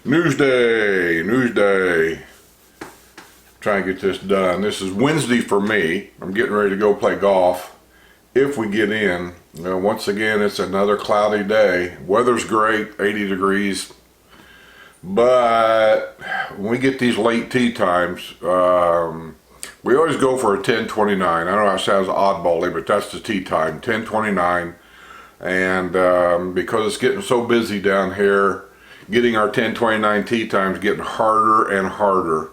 News day. Try and get this done. This is Wednesday for me. I'm getting ready to go play golf. If we get in, once again, it's another cloudy day. Weather's great, 80 degrees. But when we get these late tee times, we always go for a 10:29. I know that sounds oddball, but that's the tee time, 10:29. And because it's getting so busy down here, getting our 10:29 tee times getting harder and harder.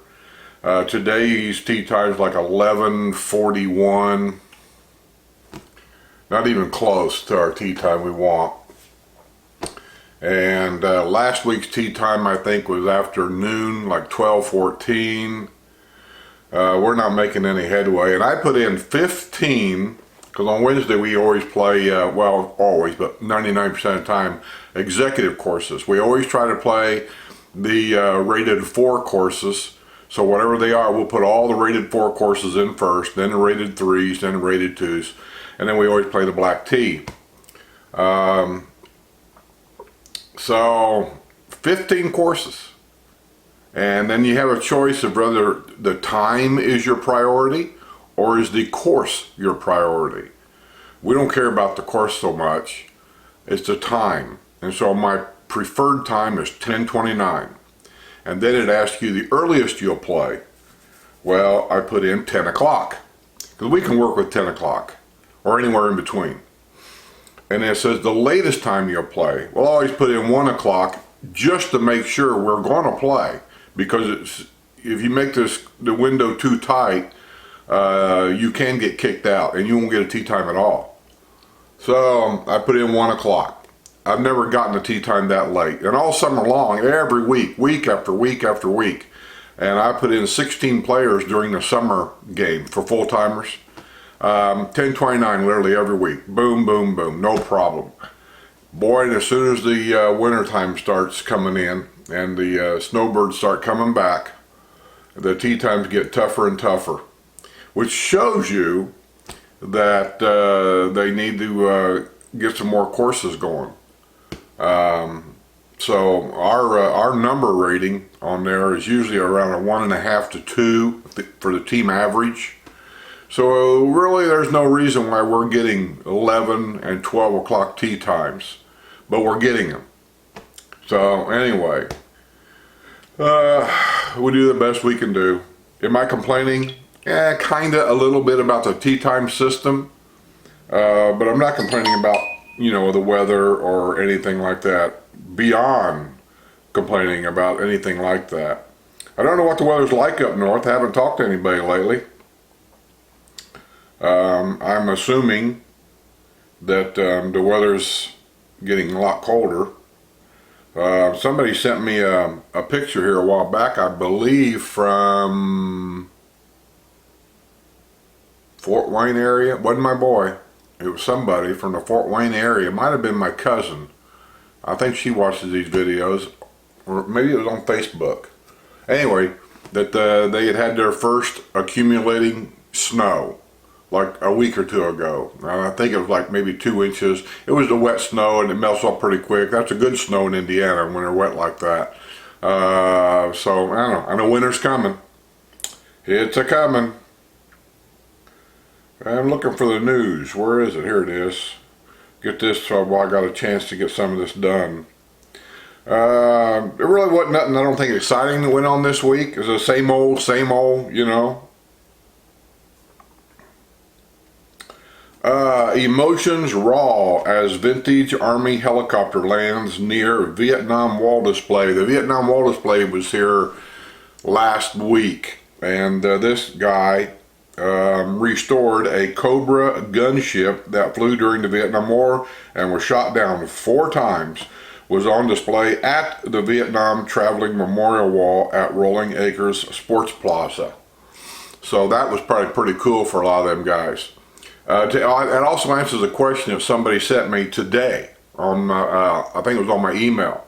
Today's tee time's like 11:41. Not even close to our tee time we want. And last week's tee time I think was afternoon, like 12:14. We're not making any headway, and I put in 15 because on Wednesday we always play, well, always, but 99% of the time, executive courses. We always try to play the rated 4 courses. So whatever they are, we'll put all the rated 4 courses in first, then the rated 3s, then the rated 2s, and then we always play the black tee. So 15 courses. And then you have a choice of whether the time is your priority or is the course your priority. We don't care about the course so much, it's the time. And so my preferred time is 10:29. And then it asks you the earliest you'll play. Well, I put in 10 o'clock. Because we can work with 10 o'clock or anywhere in between. And it says the latest time you'll play. Well, I always put in 1 o'clock just to make sure we're going to play. Because if you make the window too tight, you can get kicked out and you won't get a tee time at all. So I put in 1 o'clock. I've never gotten a tee time that late. And all summer long, every week, week after week after week. And I put in 16 players during the summer game for full-timers. 10:29 literally every week. Boom, boom, boom. No problem. Boy, and as soon as the winter time starts coming in and the snowbirds start coming back, the tee times get tougher and tougher. Which shows you that they need to get some more courses going. So our number rating on there is usually around a 1.5 to 2 for the team average. So really there's no reason why we're getting 11 and 12 o'clock tee times, but we're getting them. So anyway, we do the best we can do. Am I complaining? Yeah, kinda a little bit about the tee time system, but I'm not complaining about, you know, the weather or anything like that. Beyond complaining about anything like that. I don't know what the weather's like up north. I haven't talked to anybody lately. I'm assuming that the weather's getting a lot colder. Somebody sent me a picture here a while back, I believe from Fort Wayne area. It wasn't my boy. It was somebody from the Fort Wayne area. It might have been my cousin. I think she watches these videos, or maybe it was on Facebook. Anyway, that they had their first accumulating snow like a week or two ago. I think it was like maybe 2 inches. It was the wet snow and it melts off pretty quick. That's a good snow in Indiana when they're wet like that. So I don't know. I know winter's coming. It's a coming. I'm looking for the news. Where is it? Here it is. Get this while I got a chance to get some of this done. There really wasn't nothing I don't think exciting that went on this week. It was the same old, you know. Emotions raw as vintage Army helicopter lands near Vietnam Wall display. The Vietnam Wall display was here last week, and this guy restored a Cobra gunship that flew during the Vietnam War and was shot down 4 times, was on display at the Vietnam Traveling Memorial Wall at Rolling Acres Sports Plaza. So that was probably pretty cool for a lot of them guys. It also answers a question that somebody sent me today on I think it was on my email,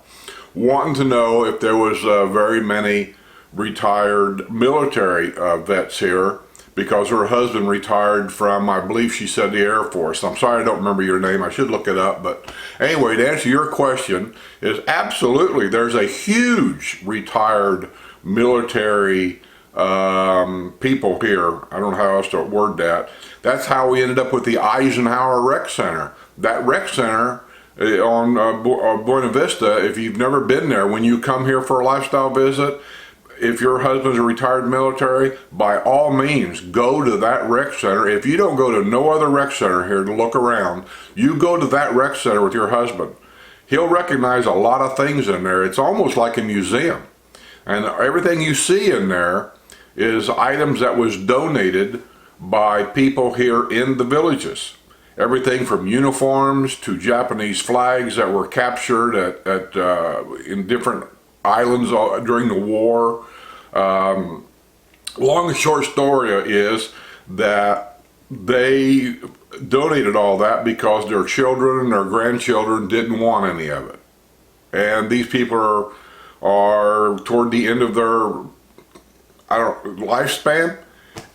wanting to know if there was very many retired military vets here because her husband retired from, I believe she said, the Air Force. I'm sorry I don't remember your name. I should look it up. But anyway, to answer your question, is absolutely there's a huge retired military people here. I don't know how else to word that. That's how we ended up with the Eisenhower Rec Center. That rec center on Buena Vista, if you've never been there, when you come here for a lifestyle visit, if your husband's a retired military, by all means, go to that rec center. If you don't go to no other rec center here to look around, you go to that rec center with your husband. He'll recognize a lot of things in there. It's almost like a museum. And everything you see in there is items that was donated by people here in the villages. Everything from uniforms to Japanese flags that were captured in different islands during the war. Long and short story is that they donated all that because their children and their grandchildren didn't want any of it. And these people are toward the end of their lifespan,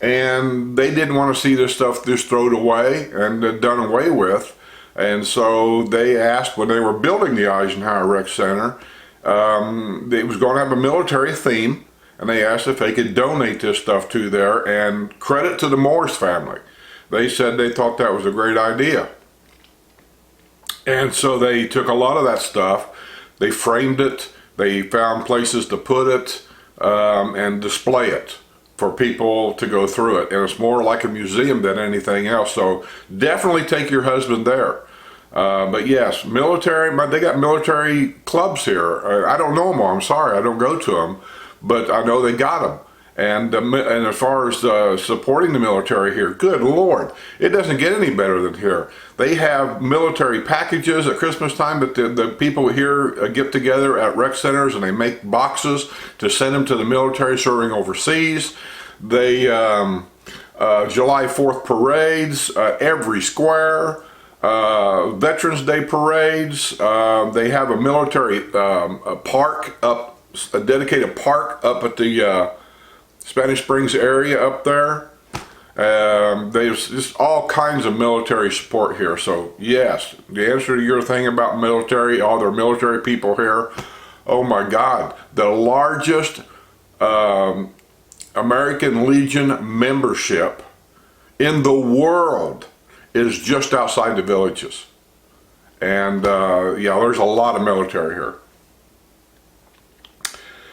and they didn't want to see this stuff just thrown away and done away with. And so they asked, when they were building the Eisenhower Rec Center, it was going to have a military theme, and they asked if they could donate this stuff to there, and credit to the Morris family. They said they thought that was a great idea. And so they took a lot of that stuff, they framed it, they found places to put it, and display it for people to go through it. And it's more like a museum than anything else. So definitely take your husband there. But yes, military, they got military clubs here. I don't know them all, I'm sorry, I don't go to them, but I know they got them. And as far as supporting the military here, good Lord, it doesn't get any better than here. They have military packages at Christmas time that the people here get together at rec centers, and they make boxes to send them to the military serving overseas. They July 4th parades, every square. Veterans Day parades. They have a military park up, a dedicated park up at the Spanish Springs area up there. There's just all kinds of military support here. So yes, the answer to your thing about military, all their military people here, oh my God, the largest American Legion membership in the world is just outside the villages. And yeah, there's a lot of military here.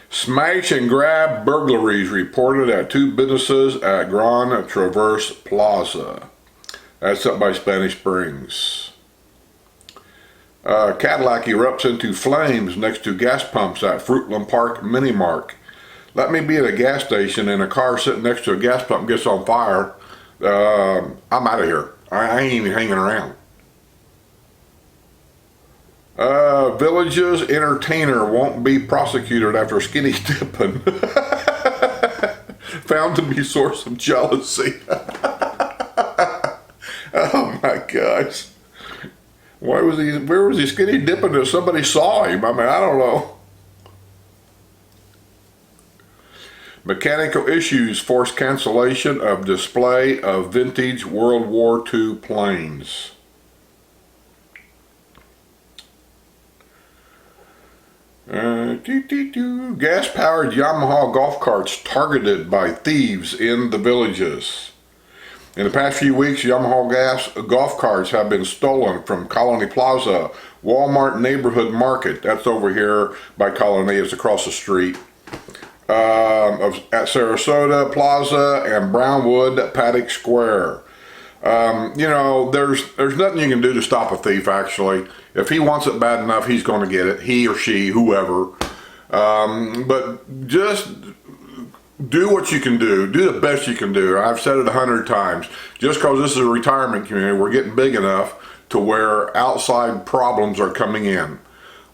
Smash and grab burglaries reported at 2 businesses at Grand Traverse Plaza. That's up by Spanish Springs. Cadillac erupts into flames next to gas pumps at Fruitland Park Mini Mart. Let me be at a gas station and a car sitting next to a gas pump gets on fire. I'm out of here. I ain't even hanging around. Villages entertainer won't be prosecuted after skinny dipping. Found to be source of jealousy. Oh my gosh. Where was he skinny dipping if somebody saw him? I mean, I don't know. Mechanical issues force cancellation of display of vintage World War II planes. Gas-powered Yamaha golf carts targeted by thieves in the villages. In the past few weeks, Yamaha golf carts have been stolen from Colony Plaza, Walmart Neighborhood Market. That's over here by Colony, it's across the street. At Sarasota Plaza and Brownwood Paddock Square. You know, there's nothing you can do to stop a thief, actually. If he wants it bad enough, he's going to get it. He or she, whoever. But just do what you can do. Do the best you can do. I've said it 100 times. Just because this is a retirement community, we're getting big enough to where outside problems are coming in.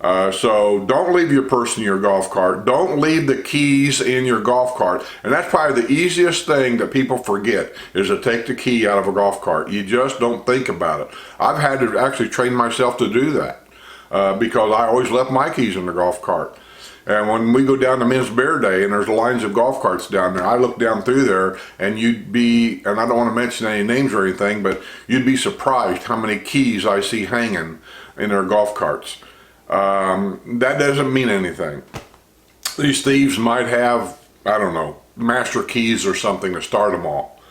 So don't leave your purse in your golf cart. Don't leave the keys in your golf cart. And that's probably the easiest thing that people forget, is to take the key out of a golf cart. You just don't think about it. I've had to actually train myself to do that because I always left my keys in the golf cart. And when we go down to Men's Bear Day and there's lines of golf carts down there, I look down through there and you'd be, and I don't want to mention any names or anything, but you'd be surprised how many keys I see hanging in their golf carts. That doesn't mean anything. These thieves might have, I don't know, master keys or something to start them all.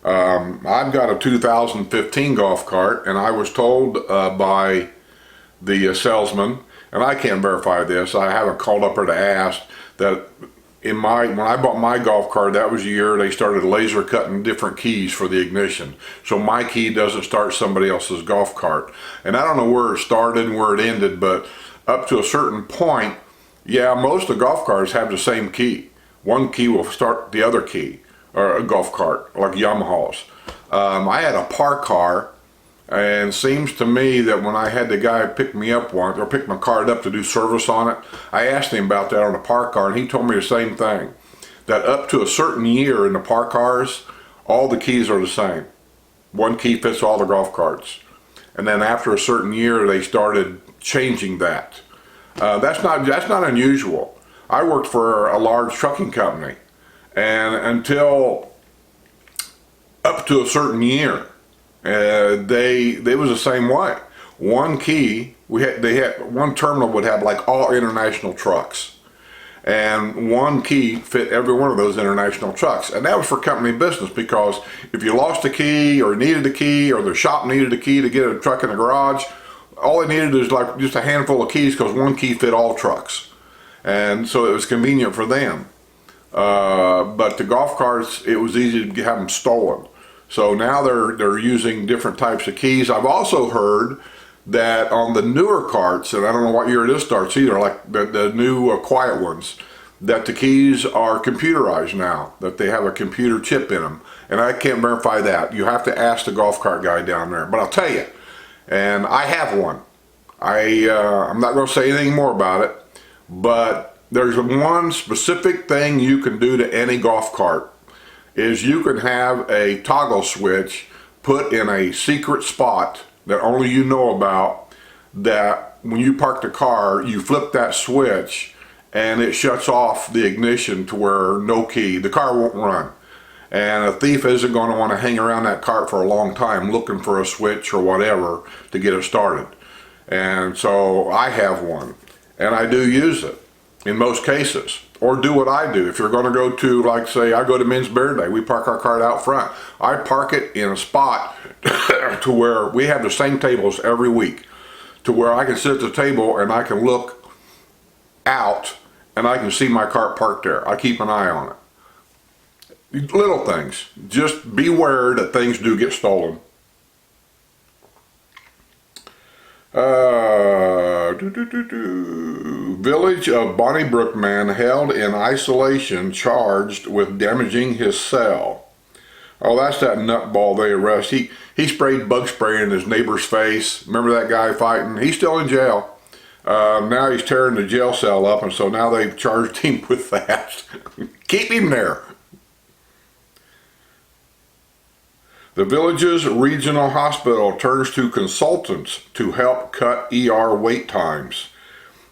I've got a 2015 golf cart, and I was told by the salesman, and I can't verify this, I haven't called up her to ask, that when I bought my golf cart, that was the year they started laser cutting different keys for the ignition. So my key doesn't start somebody else's golf cart. And I don't know where it started and where it ended, but up to a certain point, yeah, most of the golf carts have the same key. One key will start the other key, or a golf cart, like Yamaha's. I had a park car, and it seems to me that when I had the guy pick me up once, or pick my cart up to do service on it, I asked him about that on the park car, and he told me the same thing. That up to a certain year in the park cars, all the keys are the same. One key fits all the golf carts. And then after a certain year, they started changing that. That's not unusual. I worked for a large trucking company, and until up to a certain year, they was the same way. One key, one terminal would have like all international trucks, and one key fit every one of those international trucks. And that was for company business, because if you lost a key or needed a key, or the shop needed a key to get a truck in the garage, all they needed is like just a handful of keys, because one key fit all trucks. And so it was convenient for them. But the golf carts, it was easy to have them stolen. So now they're using different types of keys. I've also heard that on the newer carts, and I don't know what year this starts either, like the new quiet ones, that the keys are computerized now, that they have a computer chip in them. And I can't verify that. You have to ask the golf cart guy down there. But I'll tell you, and I have one. I'm not going to say anything more about it, but there's one specific thing you can do to any golf cart, is you can have a toggle switch put in a secret spot that only you know about, that when you park the car, you flip that switch and it shuts off the ignition to where no key, the car won't run. And a thief isn't going to want to hang around that cart for a long time looking for a switch or whatever to get it started. And so I have one, and I do use it in most cases. Or do what I do. If you're going to go to, like say, I go to Men's Bear Day, we park our cart out front. I park it in a spot to where we have the same tables every week, to where I can sit at the table and I can look out and I can see my cart parked there. I keep an eye on it. Little things. Just beware that things do get stolen. Village of Bonnybrook man held in isolation charged with damaging his cell. Oh, that's that nutball they arrest. He sprayed bug spray in his neighbor's face. Remember that guy fighting? He's still in jail. Now he's tearing the jail cell up, and so now they've charged him with that. Keep him there. The village's regional hospital turns to consultants to help cut ER wait times.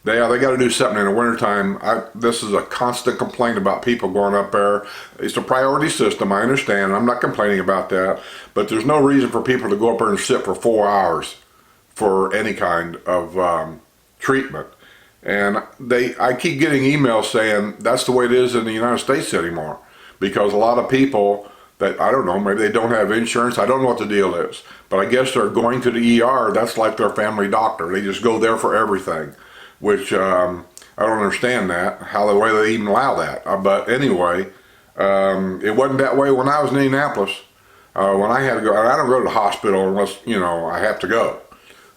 They got to do something in the wintertime. This is a constant complaint about people going up there. It's a priority system, I understand. I'm not complaining about that. But there's no reason for people to go up there and sit for 4 hours for any kind of treatment. And I keep getting emails saying that's the way it is in the United States anymore. Because a lot of people that, I don't know, maybe they don't have insurance. I don't know what the deal is. But I guess they're going to the ER. That's like their family doctor. They just go there for everything. Which I don't understand that, how the way they even allow that. But anyway, it wasn't that way when I was in Indianapolis. When I had to go, I don't go to the hospital unless, I have to go.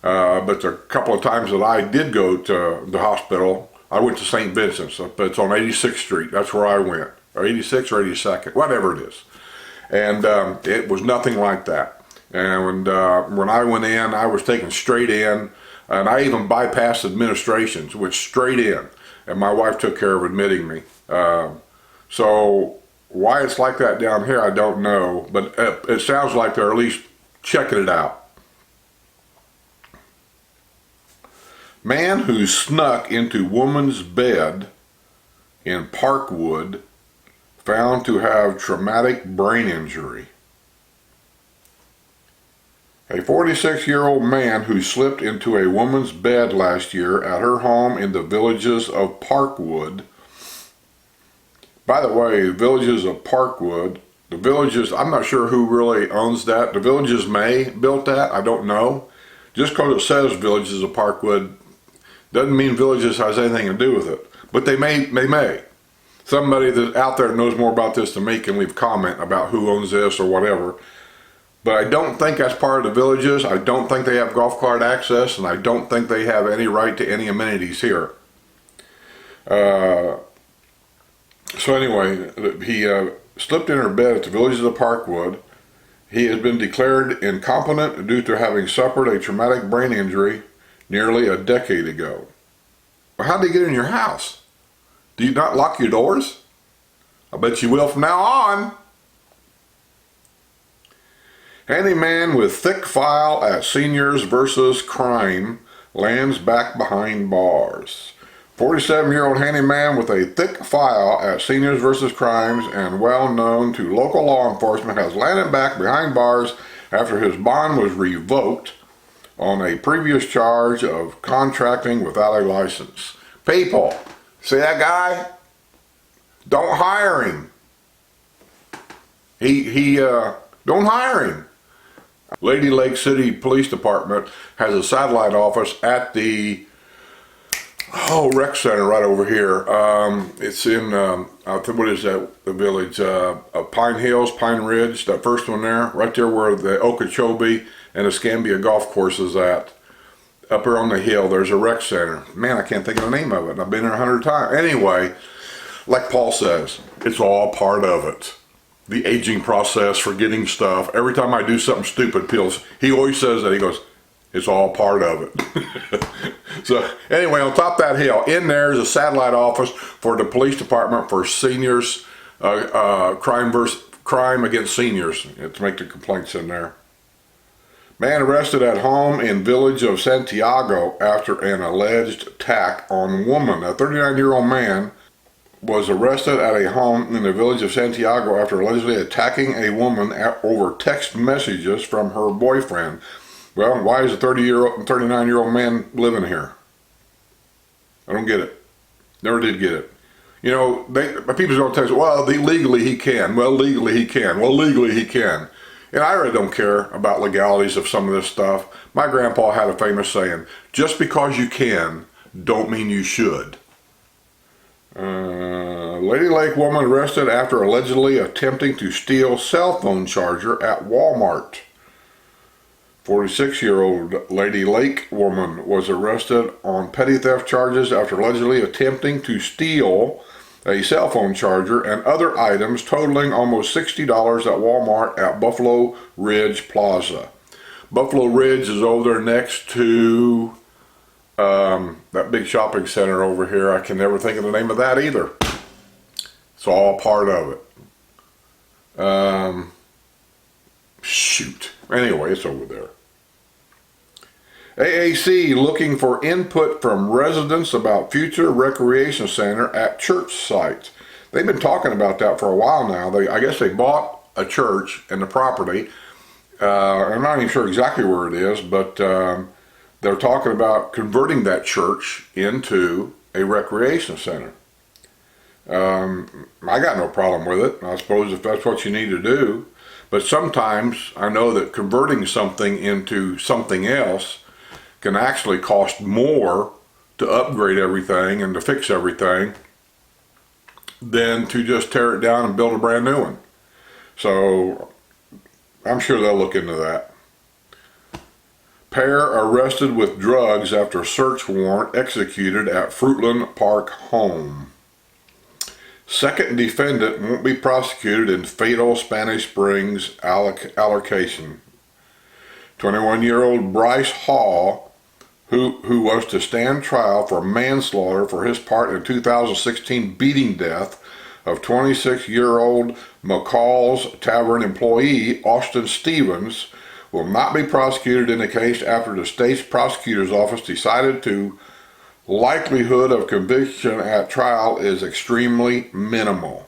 But the couple of times that I did go to the hospital, I went to St. Vincent's, but it's on 86th Street. That's where I went, or 86th or 82nd, whatever it is. And it was nothing like that. And when I went in, I was taken straight in. And I even bypassed administrations, went straight in, and my wife took care of admitting me. So why it's like that down here, I don't know, but it sounds like they're at least checking it out. Man who snuck into woman's bed in Parkwood found to have traumatic brain injury. A 46-year-old man who slipped into a woman's bed last year at her home in the Villages of Parkwood. By the way, Villages of Parkwood, the Villages, I'm not sure who really owns that. The Villages may built that, I don't know. Just because it says Villages of Parkwood doesn't mean Villages has anything to do with it. But they may. Somebody that out there knows more about this than me can leave a comment about who owns this or whatever. But I don't think that's part of the Villages. I don't think they have golf cart access, and I don't think they have any right to any amenities here. So anyway, he slipped in her bed at the Villages of Parkwood. He has been declared incompetent due to having suffered a traumatic brain injury nearly a decade ago. Well, how did he get in your house? Do you not lock your doors? I bet you will from now on. Handyman with thick file at Seniors versus Crime lands back behind bars. 47-year-old handyman with a thick file at Seniors versus Crimes and well known to local law enforcement has landed back behind bars after his bond was revoked on a previous charge of contracting without a license. People, see that guy? Don't hire him. Don't hire him. Lady Lake City Police Department has a satellite office at the rec center right over here. It's in what is that? The village, Pine Hills, Pine Ridge. That first one there, right there where the Okeechobee and Escambia golf course is at. Up there on the hill, there's a rec center. Man, I can't think of the name of it. I've been there 100 times. Anyway, like Paul says, it's all part of it. The aging process, forgetting stuff. Every time I do something stupid, he always says that. He goes, it's all part of it. So anyway, on top of that hill, in there is a satellite office for the police department for seniors, crime against seniors. To make the complaints in there. Man arrested at home in village of Santiago after an alleged attack on woman. A 39-year-old man was arrested at a home in the village of Santiago after allegedly attacking a woman over text messages from her boyfriend. Well, why is a 39-year-old man living here? I don't get it. Never did get it. You know, people don't tell us, well, legally he can. Well, legally he can. Well, legally he can. And I really don't care about legalities of some of this stuff. My grandpa had a famous saying, just because you can, don't mean you should. Lady Lake woman arrested after allegedly attempting to steal cell phone charger at Walmart. 46-year-old Lady Lake woman was arrested on petty theft charges after allegedly attempting to steal a cell phone charger and other items totaling almost $60 at Walmart at Buffalo Ridge Plaza. Buffalo Ridge is over there next to that big shopping center over here. I can never think of the name of that either. It's all part of it. Shoot. Anyway, it's over there. AAC looking for input from residents about future recreation center at church site. They've been talking about that for a while now. I guess they bought a church and the property. I'm not even sure exactly where it is, but they're talking about converting that church into a recreation center. I got no problem with it. I suppose if that's what you need to do. But sometimes I know that converting something into something else can actually cost more to upgrade everything and to fix everything than to just tear it down and build a brand new one. So I'm sure they'll look into that. Pair arrested with drugs after search warrant executed at Fruitland Park home. Second defendant won't be prosecuted in fatal Spanish Springs altercation. 21-year-old Bryce Hall, who was to stand trial for manslaughter for his part in 2016 beating death of 26-year-old McCall's Tavern employee Austin Stevens, will not be prosecuted in the case after the state's prosecutor's office decided to likelihood of conviction at trial is extremely minimal.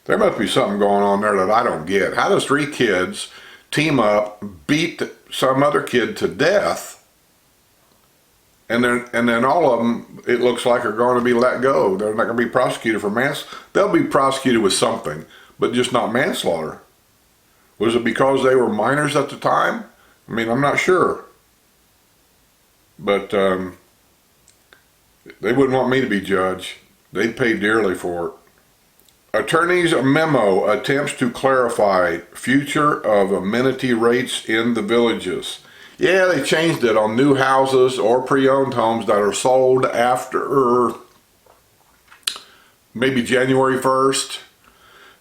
There must be something going on there that I don't get. How does 3 kids team up, beat some other kid to death, and then all of them, it looks like, are going to be let go? They're not going to be prosecuted for manslaughter. They'll be prosecuted with something, but just not manslaughter. Was it because they were minors at the time? I mean, I'm not sure. But they wouldn't want me to be judge. They'd pay dearly for it. Attorney's memo attempts to clarify future of amenity rates in the villages. Yeah, they changed it on new houses or pre-owned homes that are sold after maybe January 1st,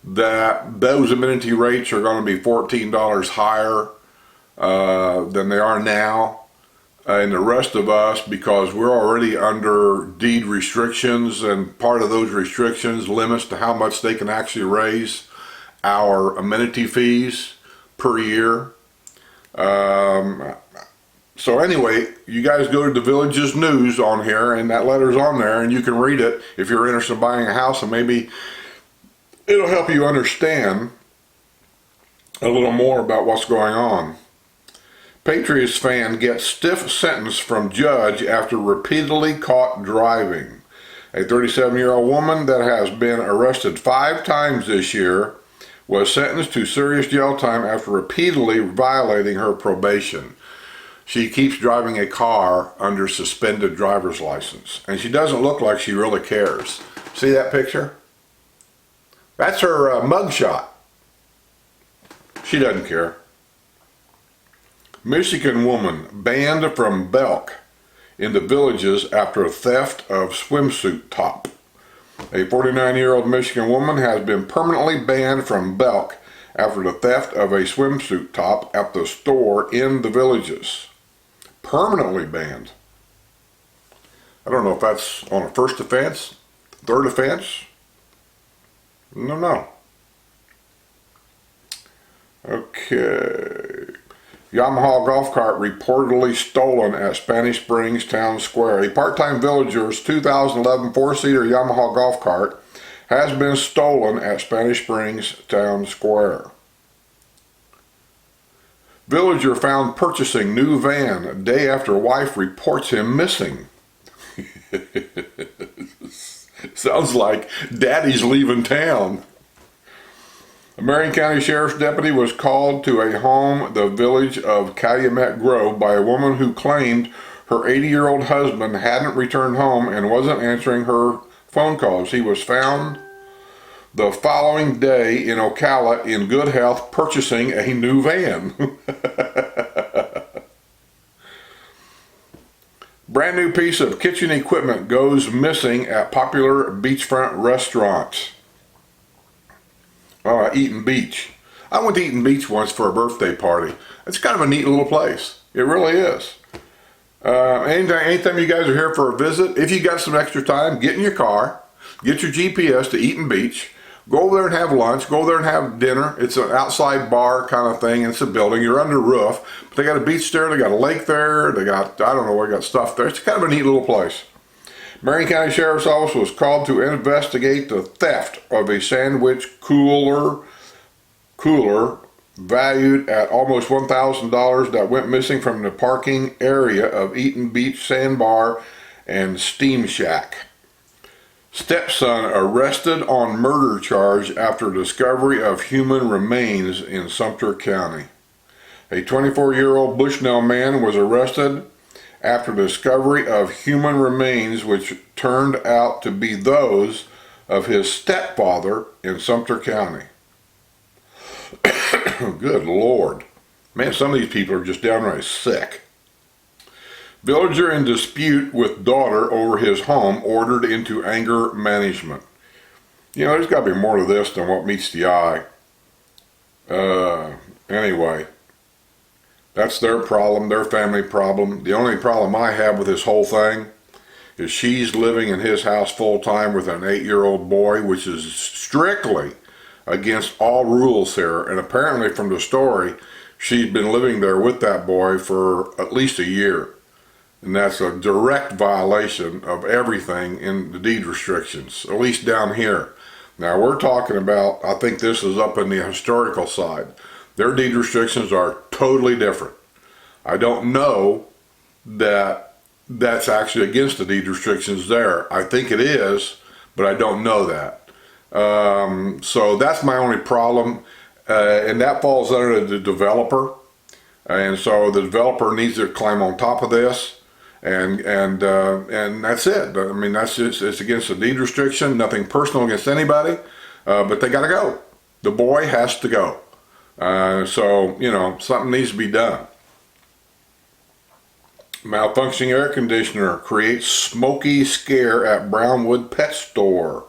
that those amenity rates are going to be $14 higher than they are now. And the rest of us, because we're already under deed restrictions, and part of those restrictions limits to how much they can actually raise our amenity fees per year. So anyway, you guys go to the Village's News on here, and that letter's on there, and you can read it if you're interested in buying a house, and maybe it'll help you understand a little more about what's going on. Patriots fan gets stiff sentence from judge after repeatedly caught driving. A 37-year-old woman that has been arrested 5 times this year was sentenced to serious jail time after repeatedly violating her probation. She keeps driving a car under suspended driver's license, and she doesn't look like she really cares. See that picture? That's her mugshot. She doesn't care. Michigan woman banned from Belk in the Villages after theft of swimsuit top. A 49-year-old Michigan woman has been permanently banned from Belk after the theft of a swimsuit top at the store in the Villages. Permanently banned. I don't know if that's on a first offense, third offense. No. Okay. Yamaha golf cart reportedly stolen at Spanish Springs Town Square. A part-time villager's 2011 4-seater Yamaha golf cart has been stolen at Spanish Springs Town Square. Villager found purchasing new van day after wife reports him missing. Sounds like daddy's leaving town. A Marion County Sheriff's deputy was called to a home, the village of Calumet Grove, by a woman who claimed her 80-year-old husband hadn't returned home and wasn't answering her phone calls. He was found the following day in Ocala in good health, purchasing a new van. Brand new piece of kitchen equipment goes missing at popular beachfront restaurant. Eaton Beach. I went to Eaton Beach once for a birthday party. It's kind of a neat little place. It really is. Anytime you guys are here for a visit, if you got some extra time, get in your car, get your GPS to Eaton Beach, go over there and have lunch, go over there and have dinner. It's an outside bar kind of thing. It's a building. You're under roof. But they got a beach there. They got a lake there. They got, I don't know, they got stuff there. It's kind of a neat little place. Marion County Sheriff's Office was called to investigate the theft of a sandwich cooler valued at almost $1,000 that went missing from the parking area of Eaton Beach Sandbar and Steam Shack. Stepson arrested on murder charge after discovery of human remains in Sumter County. A 24-year-old Bushnell man was arrested after discovery of human remains which turned out to be those of his stepfather in Sumter County. Good Lord. Man, some of these people are just downright sick. Villager in dispute with daughter over his home ordered into anger management. You know, there's got to be more to this than what meets the eye. Anyway. That's their problem, their family problem. The only problem I have with this whole thing is she's living in his house full time with an 8-year-old boy, which is strictly against all rules here. And apparently from the story, she's been living there with that boy for at least a year. And that's a direct violation of everything in the deed restrictions, at least down here. Now we're talking about, I think this is up in the historical side. Their deed restrictions are totally different. I don't know that that's actually against the deed restrictions there. I think it is, but I don't know that. So that's my only problem, and that falls under the developer. And so the developer needs to climb on top of this, and that's it. I mean, that's just, it's against the deed restriction. Nothing personal against anybody, but they got to go. The boy has to go. So you know, something needs to be done. Malfunctioning air conditioner creates smoky scare at Brownwood Pet Store.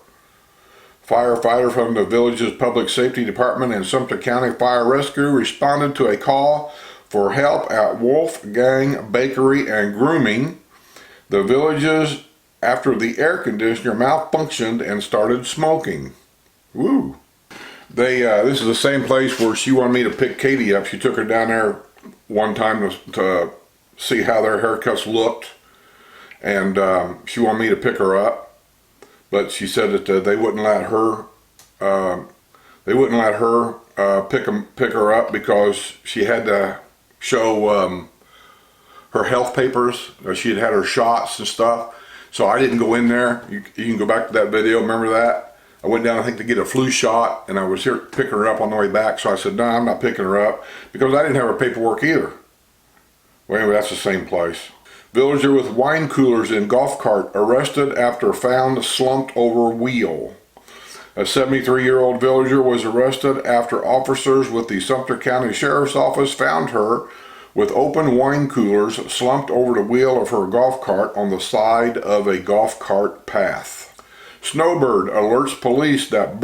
Firefighter from the village's public safety department and Sumter County Fire Rescue responded to a call for help at Wolfgang Bakery and Grooming, the villages, after the air conditioner malfunctioned and started smoking. Woo! This is the same place where she wanted me to pick Katie up. She took her down there one time to see how their haircuts looked, and she wanted me to pick her up, but she said that they wouldn't let her. Pick her up because she had to show her health papers. She had her shots and stuff. So I didn't go in there. You can go back to that video. Remember that? I went down, I think, to get a flu shot, and I was here picking her up on the way back. So I said, no, I'm not picking her up, because I didn't have her paperwork either. Well, anyway, that's the same place. Villager with wine coolers in golf cart arrested after found slumped over wheel. A 73-year-old villager was arrested after officers with the Sumter County Sheriff's Office found her with open wine coolers slumped over the wheel of her golf cart on the side of a golf cart path. Snowbird alerts police that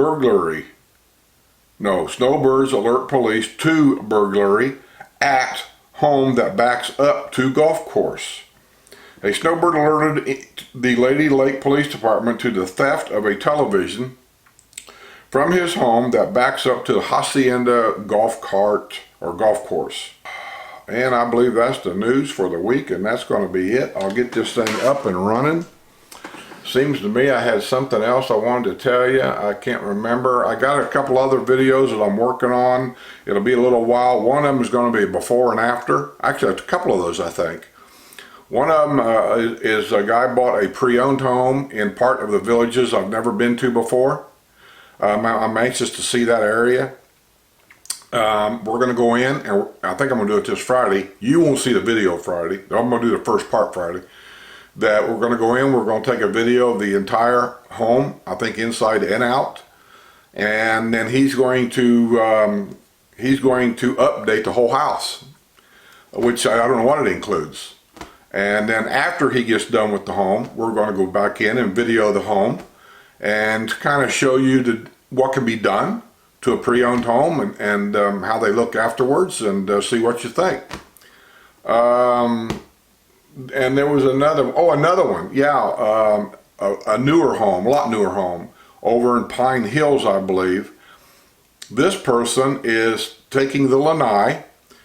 snowbirds alert police to burglary at home that backs up to golf course. A snowbird alerted the Lady Lake Police Department to the theft of a television from his home that backs up to the Hacienda golf cart or golf course. And I believe that's the news for the week, and that's going to be it. I'll get this thing up and running. Seems to me I had something else I wanted to tell you. I can't remember. I got a couple other videos that I'm working on. It'll be a little while. One of them is going to be before and after. Actually, a couple of those, I think. One of them is a guy bought a pre-owned home in part of the villages I've never been to before. I'm anxious to see that area. We're going to go in, and I think I'm going to do it this Friday. You won't see the video Friday. I'm going to do the first part Friday. That we're going to go in, we're going to take a video of the entire home, I think inside and out, and then he's going to update the whole house, which I don't know what it includes. And then after he gets done with the home, we're going to go back in and video the home and kind of show you what can be done to a pre-owned home, and how they look afterwards, and see what you think. And there was another one, yeah, a newer home, a lot newer home, over in Pine Hills, I believe. This person is taking the lanai,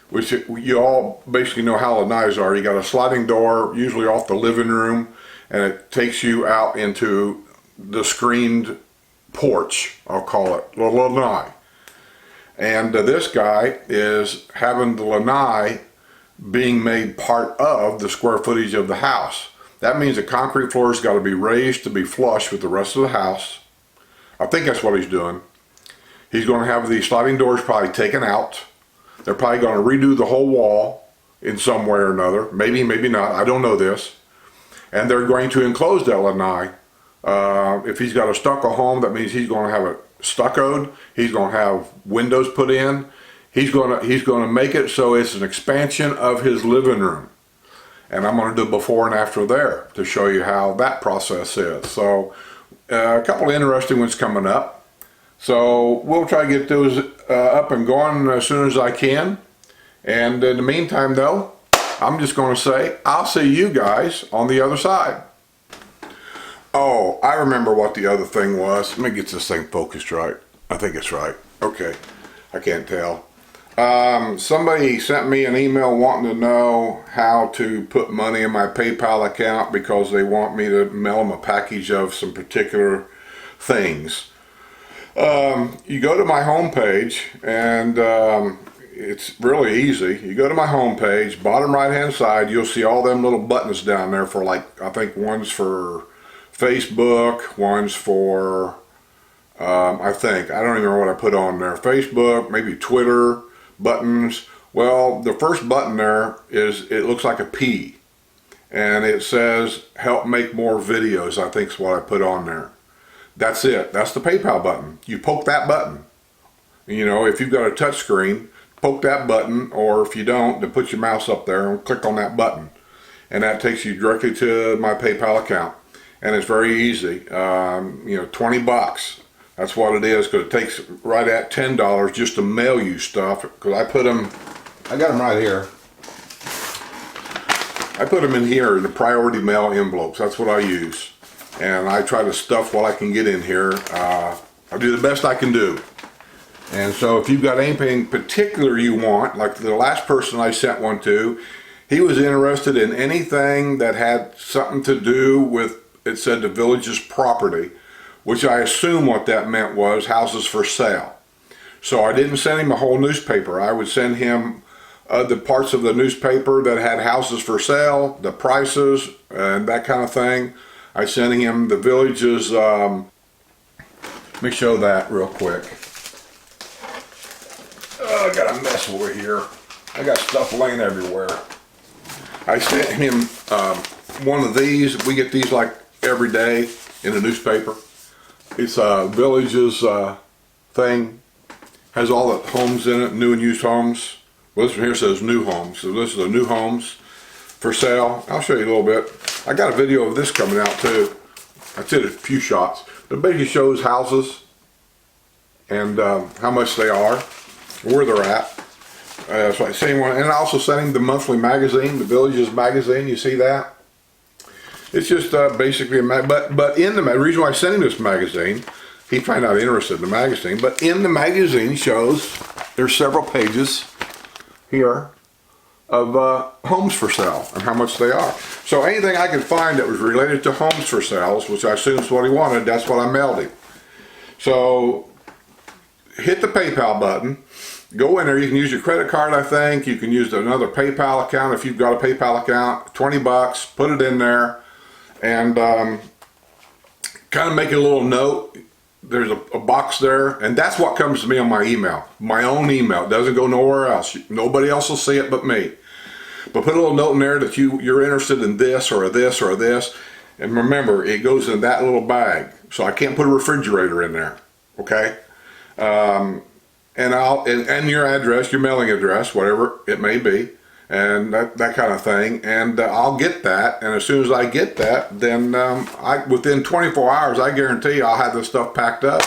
which you all basically know how lanais are. You got a sliding door, usually off the living room, and it takes you out into the screened porch, I'll call it, the lanai. And this guy is having the lanai being made part of the square footage of the house. That means the concrete floor has got to be raised to be flush with the rest of the house. I think that's what he's doing. He's going to have the sliding doors probably taken out. They're probably going to redo the whole wall in some way or another. Maybe, maybe not. I don't know this. And they're going to enclose that lanai. If he's got a stucco home, that means he's going to have it stuccoed. He's going to have windows put in. He's going to make it so it's an expansion of his living room. And I'm going to do before and after there to show you how that process is. So a couple of interesting ones coming up. So we'll try to get those up and going as soon as I can. And in the meantime though, I'm just going to say, I'll see you guys on the other side. Oh, I remember what the other thing was. Let me get this thing focused right. I think it's right. Okay, I can't tell. Somebody sent me an email wanting to know how to put money in my PayPal account because they want me to mail them a package of some particular things. You go to my homepage, and it's really easy. You go to my homepage, bottom right hand side, you'll see all them little buttons down there for, like, I think one's for Facebook, one's for I don't even remember what I put on there. Facebook, maybe Twitter buttons. Well, the first button there it looks like a P, and it says help make more videos, I think is what I put on there. That's it. That's the PayPal button. You poke that button. You know, if you've got a touch screen, poke that button, or if you don't, then put your mouse up there and click on that button. And that takes you directly to my PayPal account. And it's very easy. 20 bucks. That's what it is, because it takes right at $10 just to mail you stuff. Because I got them right here. I put them in here in the priority mail envelopes. That's what I use. And I try to stuff what I can get in here. I do the best I can do. And so if you've got anything particular you want, like the last person I sent one to, he was interested in anything that had something to do with, it said the village's property, which I assume what that meant was houses for sale. So I didn't send him a whole newspaper. I would send him the parts of the newspaper that had houses for sale, the prices, and that kind of thing. I sent him the village's, let me show that real quick. Oh, I got a mess over here. I got stuff laying everywhere. I sent him one of these. We get these like every day in the newspaper. It's Village's thing. Has all the homes in it, new and used homes. Well, this one here says new homes. So this is the new homes for sale. I'll show you a little bit. I got a video of this coming out too. I did a few shots. It basically shows houses and how much they are, where they're at. So I sent one, and I also sent him the monthly magazine, the Village's magazine. You see that? It's just basically a but in the reason why I sent him this magazine, he probably not interested in the magazine, but in the magazine shows there's several pages here of homes for sale and how much they are. So anything I could find that was related to homes for sales, which I assume is what he wanted, that's what I mailed him. So hit the PayPal button. Go in there. You can use your credit card, I think. You can use another PayPal account if you've got a PayPal account. 20 bucks. Put it in there. And kind of make a little note. There's a box there. And that's what comes to me on my email. My own email. It doesn't go nowhere else. Nobody else will see it but me. But put a little note in there that you're interested in this or this or this. And remember, it goes in that little bag. So I can't put a refrigerator in there. Okay? And your address, your mailing address, whatever it may be, and that kind of thing. And I'll get that. And as soon as I get that, then within 24 hours, I guarantee you I'll have this stuff packed up,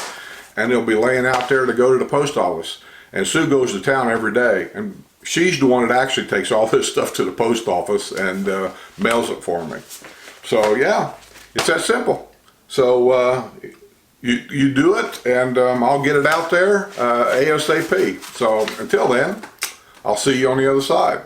and it'll be laying out there to go to the post office. And Sue goes to town every day, and she's the one that actually takes all this stuff to the post office and mails it for me. So yeah, it's that simple. So you do it, and I'll get it out there ASAP. So until then, I'll see you on the other side.